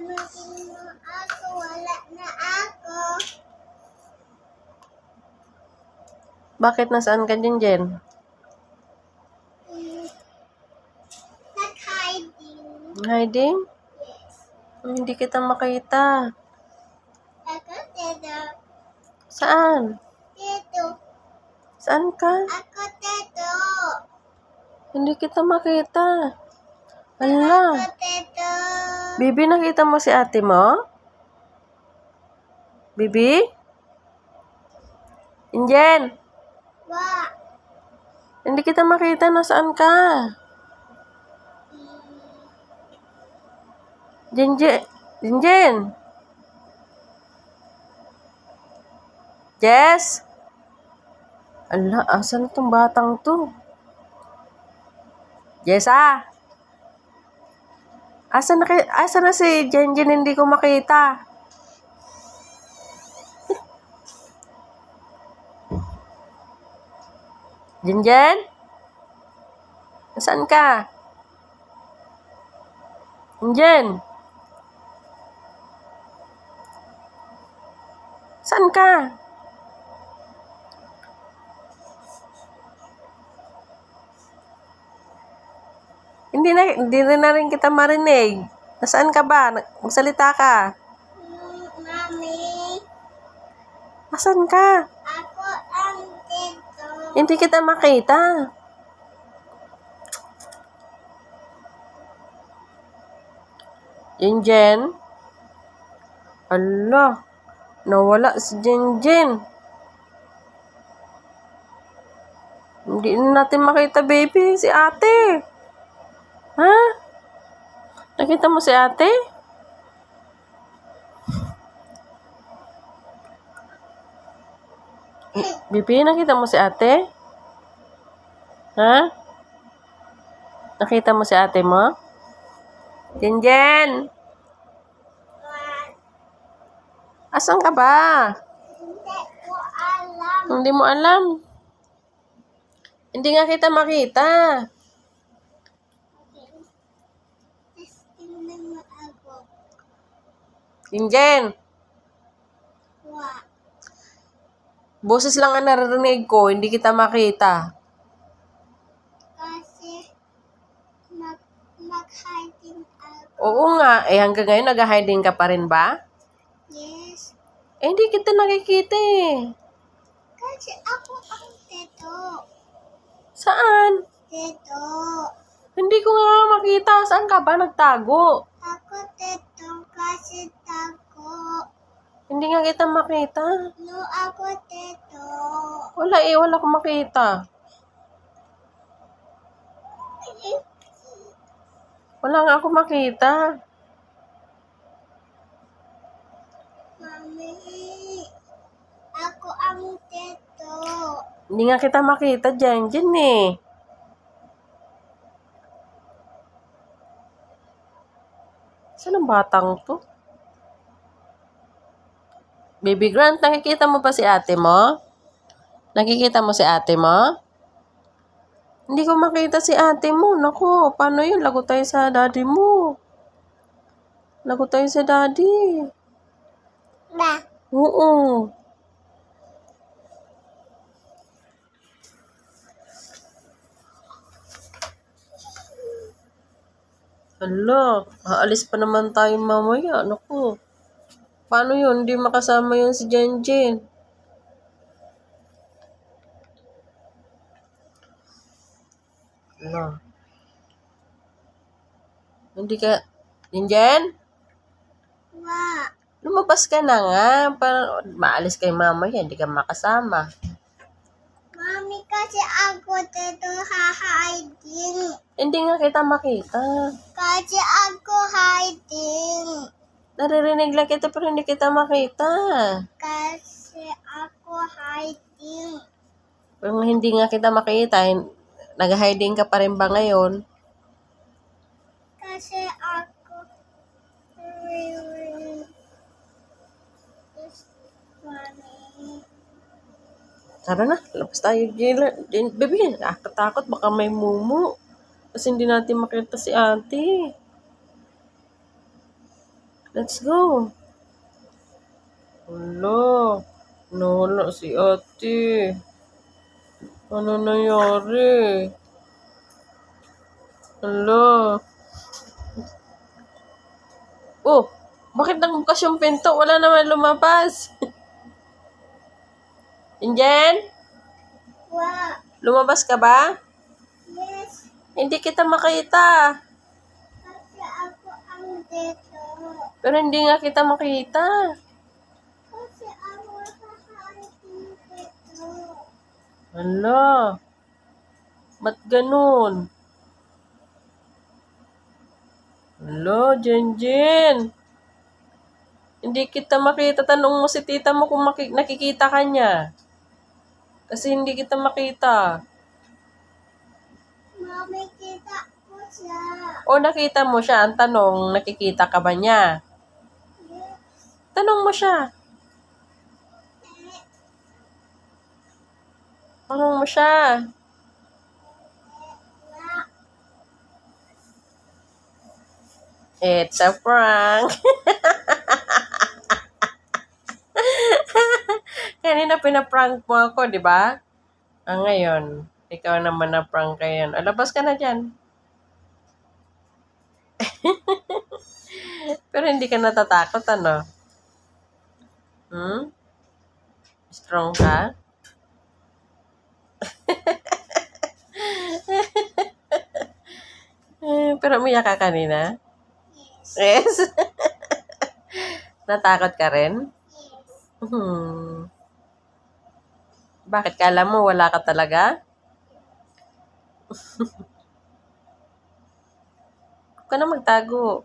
Pamangkin mo ako, wala na ako. Bakit nasaan ka dyan, Jen? Nag-hiding. Hiding? Yes. Hindi kita makita. Ako dito. Saan? Dito. Saan ka? Ako dito. Hindi kita makita. Hala. Ako dito. Bibi, nakita mo si ate mo? Bibi? Injen? Wa. Hindi kita makita. Nasaan ka? Jinjen? Jinjen? Jess? Ala, asan tong batang to? Jessa? Asan na si Jinjen? Hindi ko makita. Jinjen? Saan ka? Jinjen? Saan ka? Hindi na rin kita marinig. Nasaan ka ba? Magsalita ka. Mami. Asan ka? Ako ang dito. Hindi kita makita. Jinjen? Ala, nawala si Jinjen. Hindi na natin makita, baby, si ate. Ha? Nakita mo si ate? Bibi, nakita mo si ate? Ha? Nakita mo si ate mo? Jinjen! Asan ka ba? Hindi ko alam. Hindi mo alam. Hindi nga kita makita. Tingnan mo ako. Jinjen! Wa. Boses lang ang naririnig ko, hindi kita makita. Kasi mag-hiding ako. Oo nga, hanggang ngayon nag-hiding ka pa rin ba? Yes. Hindi kita nakikita eh. Kasi ako ang dito. Saan? Dito. Hindi ko nga makita. Saan ka ba nagtago? Ako dito kasi tago. Hindi nga kita makita. No, ako dito. Wala ko makita. Wala nga ako makita. Mami, ako ang dito. Hindi nga kita makita dyan eh. Saan ang batang to? Baby Grant, nakikita mo ba si ate mo? Nakikita mo si ate mo? Hindi ko makita si ate mo. Naku, paano yun? Lago tayo sa daddy mo. Lago tayo sa daddy. Ba? Oo. Hala, aalis pa naman tayo mamaya. Naku. Paano yun? Hindi makasama yun si Jenjen. Hala. Hindi ka... Jenjen? Wa. Lumabas ka na nga. Para maalis kay mamaya. Hindi ka makasama. Mami, kasi ako dito hiding. Hindi nga kita makita. Kasi ako hiding. Naririnig lang kita pero hindi kita makita. Kasi ako hiding. Kung hindi nga kita makita, nag-hiding ka pa rin ba ngayon? Kasi ako Mami. Tara na, labas tayo. Baby, nakakatakot. Baka may mumu. Kasi hindi natin makita si ate. Let's go. Hala. Nawala si ate. Ano nangyari? Hala. Oh, bakit nagbukas yung pinto? Wala naman lumabas. Injen? Wow. Lumabas ka ba? Yes. Hindi kita makita. Kasi ako ang dito. Pero hindi nga kita makita. Kasi ako kakain dito. Hala. Ba't ganun? Hala, Jenjen. Hindi kita makita. Tanong mo si tita mo kung nakikita ka niya. Kasi hindi kita makita. Mami, kita ko siya. O nakita mo siya. Ang tanong, nakikita ka ba niya? Yes. Tanong mo siya. Tanong mo siya. Wow. It's a prank. Kanina pinaprank mo ako, di ba? Ngayon, ikaw naman na prank ngayon. Alabas ka na dyan. Pero hindi ka natatakot, ano? Strong ka? Pero umiyak ka kanina? Yes. Yes. Natakot ka rin? Yes. Bakit? Kala mo wala ka talaga? Huwag ka na magtago.